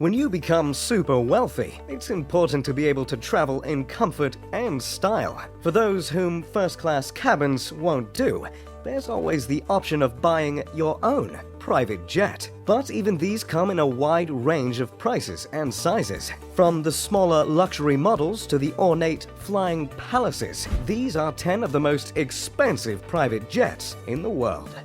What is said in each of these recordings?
When you become super wealthy, it's important to be able to travel in comfort and style. For those whom first-class cabins won't do, there's always the option of buying your own private jet. But even these come in a wide range of prices and sizes. From the smaller luxury models to the ornate flying palaces, these are 10 of the most expensive private jets in the world.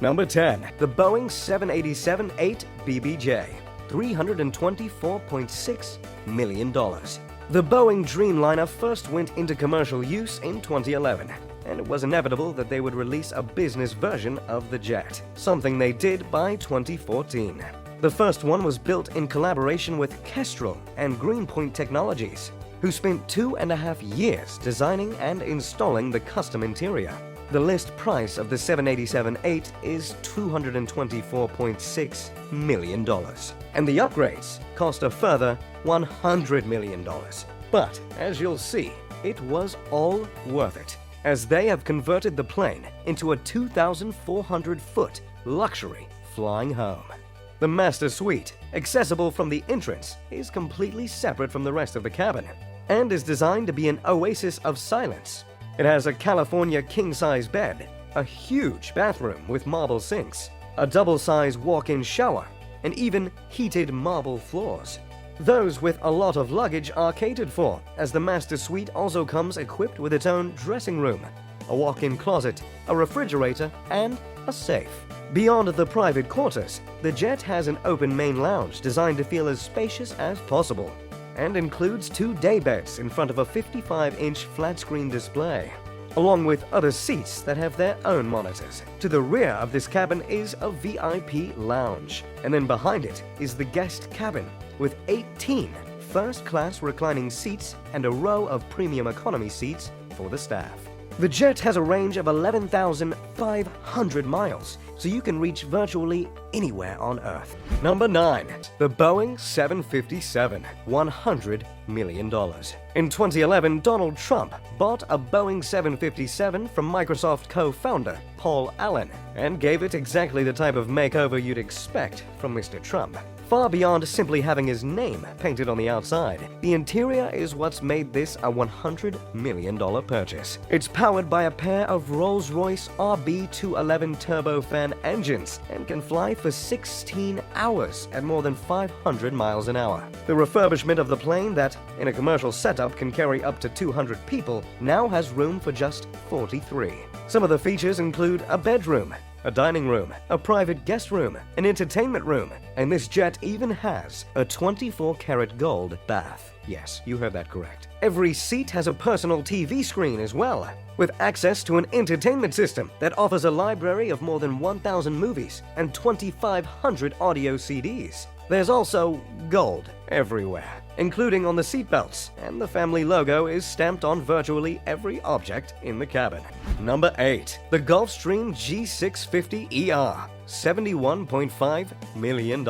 Number 10. The Boeing 787-8 BBJ, $324.6 million. The Boeing Dreamliner first went into commercial use in 2011, and it was inevitable that they would release a business version of the jet, something they did by 2014. The first one was built in collaboration with Kestrel and Greenpoint Technologies, who spent 2.5 years designing and installing the custom interior. The list price of the 787-8 is $224.6 million, and the upgrades cost a further $100 million. But, as you'll see, it was all worth it, as they have converted the plane into a 2,400-foot luxury flying home. The master suite, accessible from the entrance, is completely separate from the rest of the cabin, and is designed to be an oasis of silence. It has a California king-size bed, a huge bathroom with marble sinks, a double-size walk-in shower, and even heated marble floors. Those with a lot of luggage are catered for, as the master suite also comes equipped with its own dressing room, a walk-in closet, a refrigerator, and a safe. Beyond the private quarters, the jet has an open main lounge designed to feel as spacious as possible, and includes 2 daybeds in front of a 55-inch flat-screen display, along with other seats that have their own monitors. To the rear of this cabin is a VIP lounge, and then behind it is the guest cabin, with 18 first-class reclining seats and a row of premium economy seats for the staff. The jet has a range of 11,500 miles, so you can reach virtually anywhere on Earth. Number 9. The Boeing 757, $100 million. In 2011, Donald Trump bought a Boeing 757 from Microsoft co-founder Paul Allen and gave it exactly the type of makeover you'd expect from Mr. Trump. Far beyond simply having his name painted on the outside, the interior is what's made this a $100 million purchase. It's powered by a pair of Rolls-Royce RB211 turbofan engines and can fly for 16 hours at more than 500 miles an hour. The refurbishment of the plane that, in a commercial setup, can carry up to 200 people now has room for just 43. Some of the features include a bedroom, a dining room, a private guest room, an entertainment room, and this jet even has a 24-karat gold bath. Yes, you heard that correct. Every seat has a personal TV screen as well, with access to an entertainment system that offers a library of more than 1,000 movies and 2,500 audio CDs. There's also gold everywhere, including on the seatbelts, and the family logo is stamped on virtually every object in the cabin. Number 8. The Gulfstream G650ER, $71.5 million.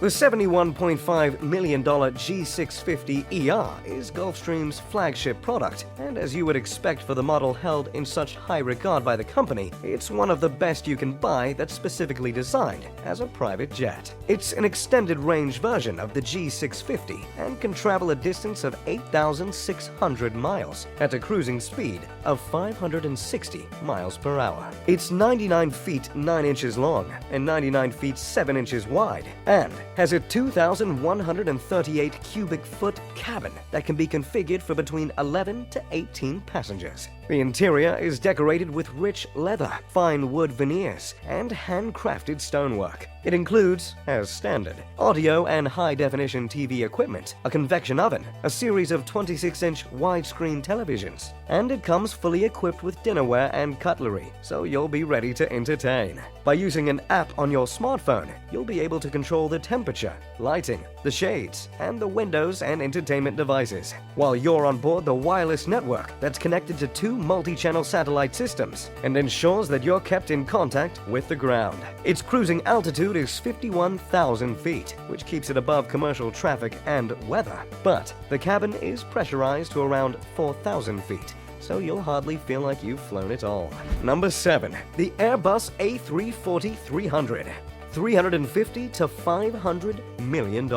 The $71.5 million G650ER is Gulfstream's flagship product, and as you would expect for the model held in such high regard by the company, it's one of the best you can buy that's specifically designed as a private jet. It's an extended range version of the G650 and can travel a distance of 8,600 miles at a cruising speed of 560 miles per hour. It's 99 feet 9 inches long and 99 feet 7 inches wide, and has a 2,138 cubic foot cabin that can be configured for between 11 to 18 passengers. The interior is decorated with rich leather, fine wood veneers, and handcrafted stonework. It includes, as standard, audio and high-definition TV equipment, a convection oven, a series of 26-inch widescreen televisions, and it comes fully equipped with dinnerware and cutlery, so you'll be ready to entertain. By using an app on your smartphone, you'll be able to control the temperature, lighting, the shades, and the windows and entertainment devices, while you're on board the wireless network that's connected to 2 multi-channel satellite systems and ensures that you're kept in contact with the ground. Its cruising altitude is 51,000 feet, which keeps it above commercial traffic and weather, but the cabin is pressurized to around 4,000 feet, so you'll hardly feel like you've flown it all. Number 7. The Airbus A340-300, $350 to $500 million.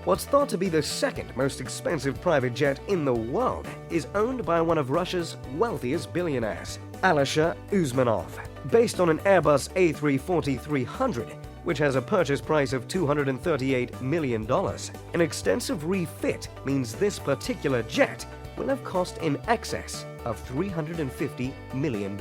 What's thought to be the second most expensive private jet in the world is owned by one of Russia's wealthiest billionaires, Alisher Usmanov. Based on an Airbus A340-300, which has a purchase price of $238 million, an extensive refit means this particular jet will have cost in excess of $350 million,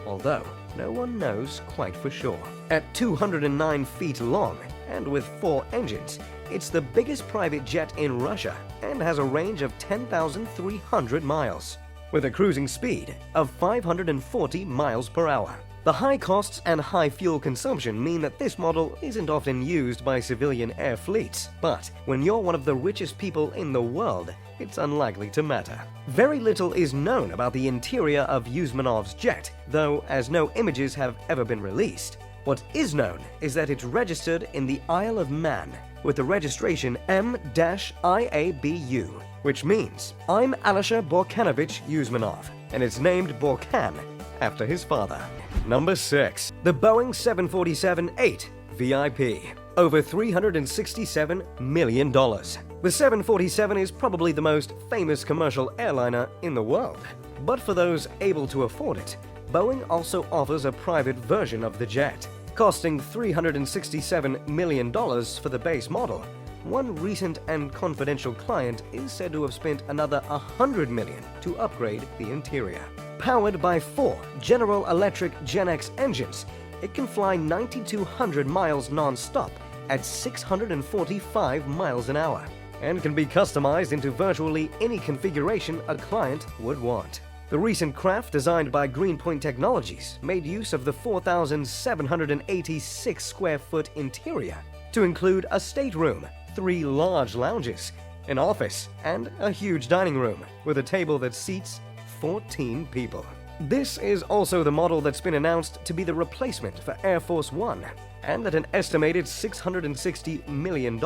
although no one knows quite for sure. At 209 feet long and with 4 engines, it's the biggest private jet in Russia and has a range of 10,300 miles, with a cruising speed of 540 miles per hour. The high costs and high fuel consumption mean that this model isn't often used by civilian air fleets, but when you're one of the richest people in the world, it's unlikely to matter. Very little is known about the interior of Usmanov's jet, though as no images have ever been released. What is known is that it's registered in the Isle of Man with the registration M-IABU, which means I'm Alisher Borkanovich Usmanov, and it's named Borkan after his father. Number 6. The Boeing 747-8 VIP. Over $367 million. The 747 is probably the most famous commercial airliner in the world. But for those able to afford it, Boeing also offers a private version of the jet. Costing $367 million for the base model, one recent and confidential client is said to have spent another $100 million to upgrade the interior. Powered by 4 General Electric Gen X engines, it can fly 9,200 miles non-stop at 645 miles an hour and can be customized into virtually any configuration a client would want. The recent craft, designed by Greenpoint Technologies, made use of the 4,786 square foot interior to include a stateroom, 3 large lounges, an office, and a huge dining room with a table that seats 14 people. This is also the model that's been announced to be the replacement for Air Force One, and that an estimated $660 million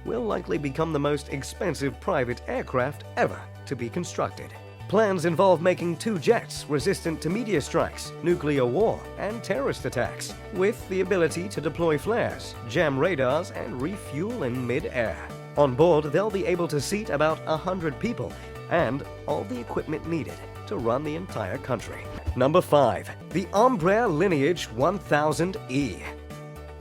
will likely become the most expensive private aircraft ever to be constructed. Plans involve making 2 jets resistant to meteor strikes, nuclear war, and terrorist attacks, with the ability to deploy flares, jam radars, and refuel in mid-air. On board, they'll be able to seat about 100 people and all the equipment needed to run the entire country. Number 5. The Embraer Lineage 1000E.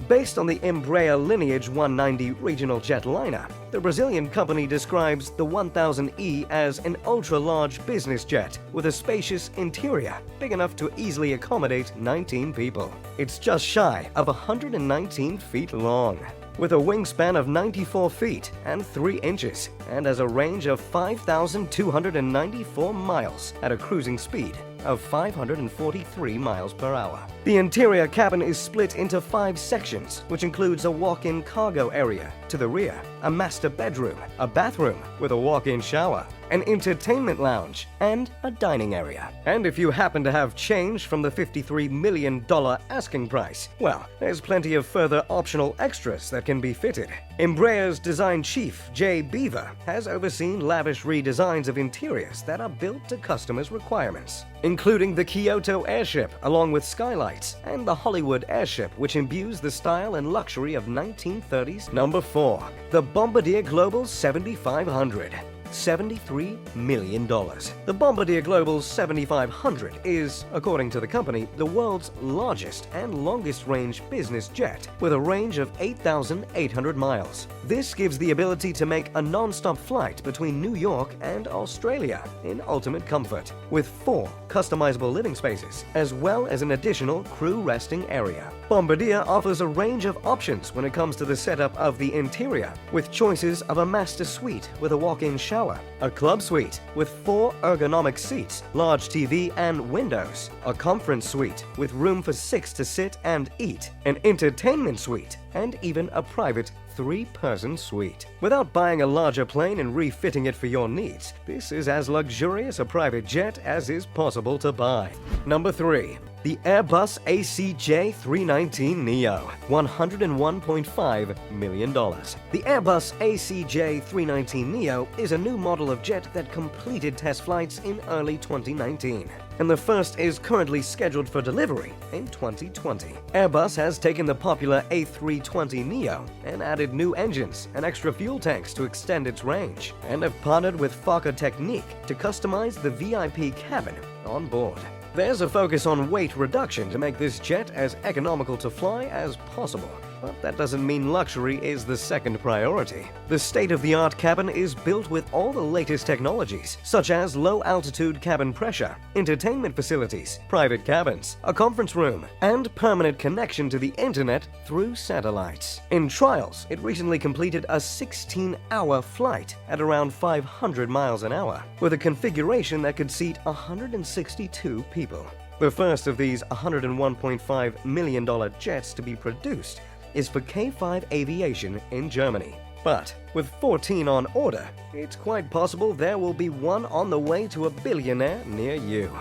Based on the Embraer Lineage 190 regional jetliner, the Brazilian company describes the 1000E as an ultra-large business jet with a spacious interior big enough to easily accommodate 19 people. It's just shy of 119 feet long, with a wingspan of 94 feet and 3 inches, and has a range of 5,294 miles at a cruising speed of 543 miles per hour. The interior cabin is split into 5 sections, which includes a walk-in cargo area to the rear, a master bedroom, a bathroom with a walk-in shower, an entertainment lounge, and a dining area. And if you happen to have change from the $53 million asking price, well, there's plenty of further optional extras that can be fitted. Embraer's design chief, Jay Beaver, has overseen lavish redesigns of interiors that are built to customers' requirements, including the Kyoto airship along with skylights, and the Hollywood airship, which imbues the style and luxury of 1930s. Number 4. The Bombardier Global 7500. $73 million. The Bombardier Global 7500 is, according to the company, the world's largest and longest-range business jet, with a range of 8,800 miles. This gives the ability to make a non-stop flight between New York and Australia in ultimate comfort, with 4 customizable living spaces, as well as an additional crew resting area. Bombardier offers a range of options when it comes to the setup of the interior, with choices of a master suite with a walk-in shower, a club suite with 4 ergonomic seats, large TV and windows, a conference suite with room for 6 to sit and eat, an entertainment suite, and even a private 3-person suite. Without buying a larger plane and refitting it for your needs, this is as luxurious a private jet as is possible to buy. Number 3. The Airbus ACJ319neo, $101.5 million. The Airbus ACJ319neo is a new model of jet that completed test flights in early 2019, and the first is currently scheduled for delivery in 2020. Airbus has taken the popular A320neo and added new engines and extra fuel tanks to extend its range, and have partnered with Fokker Technique to customize the VIP cabin on board. There's a focus on weight reduction to make this jet as economical to fly as possible. But that doesn't mean luxury is the second priority. The state-of-the-art cabin is built with all the latest technologies, such as low-altitude cabin pressure, entertainment facilities, private cabins, a conference room, and permanent connection to the internet through satellites. In trials, it recently completed a 16-hour flight at around 500 miles an hour, with a configuration that could seat 162 people. The first of these $101.5 million jets to be produced is for K5 Aviation in Germany. But with 14 on order, it's quite possible there will be one on the way to a billionaire near you.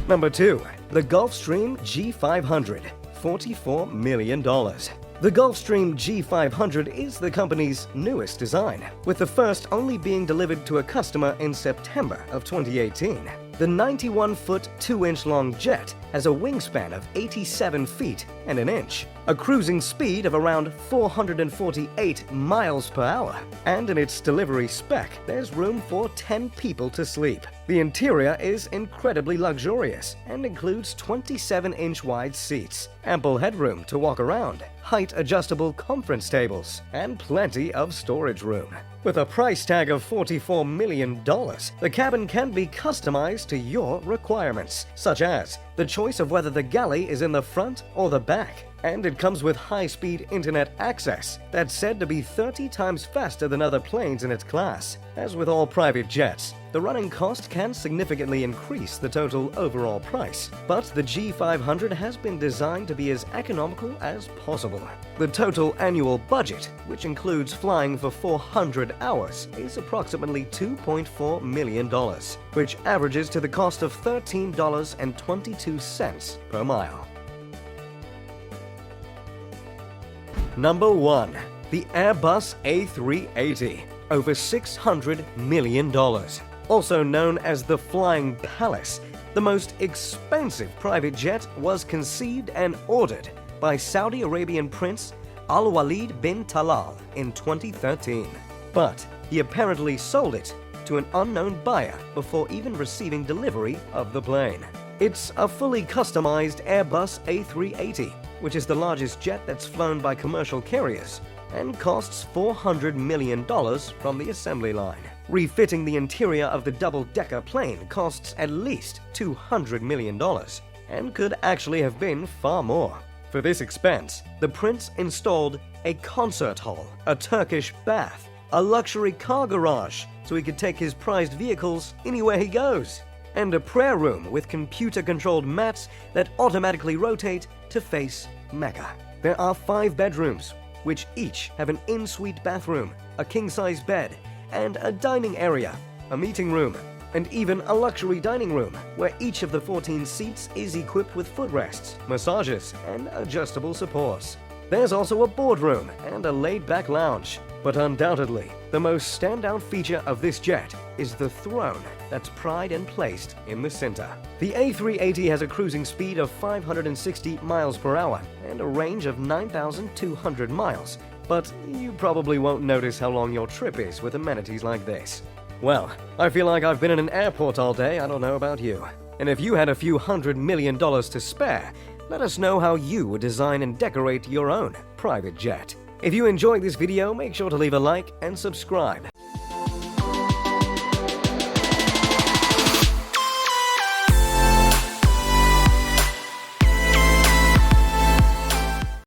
Number 2. The Gulfstream G500, $44 million. The Gulfstream G500 is the company's newest design, with the first only being delivered to a customer in September of 2018. The 91-foot, 2-inch long jet has a wingspan of 87 feet and an inch, a cruising speed of around 448 miles per hour, and in its delivery spec, there's room for 10 people to sleep. The interior is incredibly luxurious and includes 27-inch wide seats, ample headroom to walk around, height-adjustable conference tables, and plenty of storage room. With a price tag of $44 million, the cabin can be customized to your requirements, such as the choice of whether the galley is in the front or the back. And it comes with high-speed internet access that's said to be 30 times faster than other planes in its class. As with all private jets, the running cost can significantly increase the total overall price, but the G500 has been designed to be as economical as possible. The total annual budget, which includes flying for 400 hours, is approximately $2.4 million, which averages to the cost of $13.22 per mile. Number 1. The Airbus A380, over $600 million. Also known as the Flying Palace, the most expensive private jet was conceived and ordered by Saudi Arabian Prince Al-Walid bin Talal in 2013. But he apparently sold it to an unknown buyer before even receiving delivery of the plane. It's a fully customized Airbus A380, which is the largest jet that's flown by commercial carriers, and costs $400 million from the assembly line. Refitting the interior of the double-decker plane costs at least $200 million, and could actually have been far more. For this expense, the prince installed a concert hall, a Turkish bath, a luxury car garage so he could take his prized vehicles anywhere he goes, and a prayer room with computer-controlled mats that automatically rotate to face Mecca. There are 5 bedrooms, which each have an in-suite bathroom, a king-size bed, and a dining area, a meeting room, and even a luxury dining room where each of the 14 seats is equipped with footrests, massages, and adjustable supports. There's also a boardroom and a laid-back lounge. But undoubtedly, the most standout feature of this jet is the throne that's pried and placed in the center. The A380 has a cruising speed of 560 miles per hour and a range of 9,200 miles, but you probably won't notice how long your trip is with amenities like this. Well, I feel like I've been in an airport all day, I don't know about you. And if you had a few $100 million to spare, let us know how you would design and decorate your own private jet. If you enjoyed this video, make sure to leave a like and subscribe.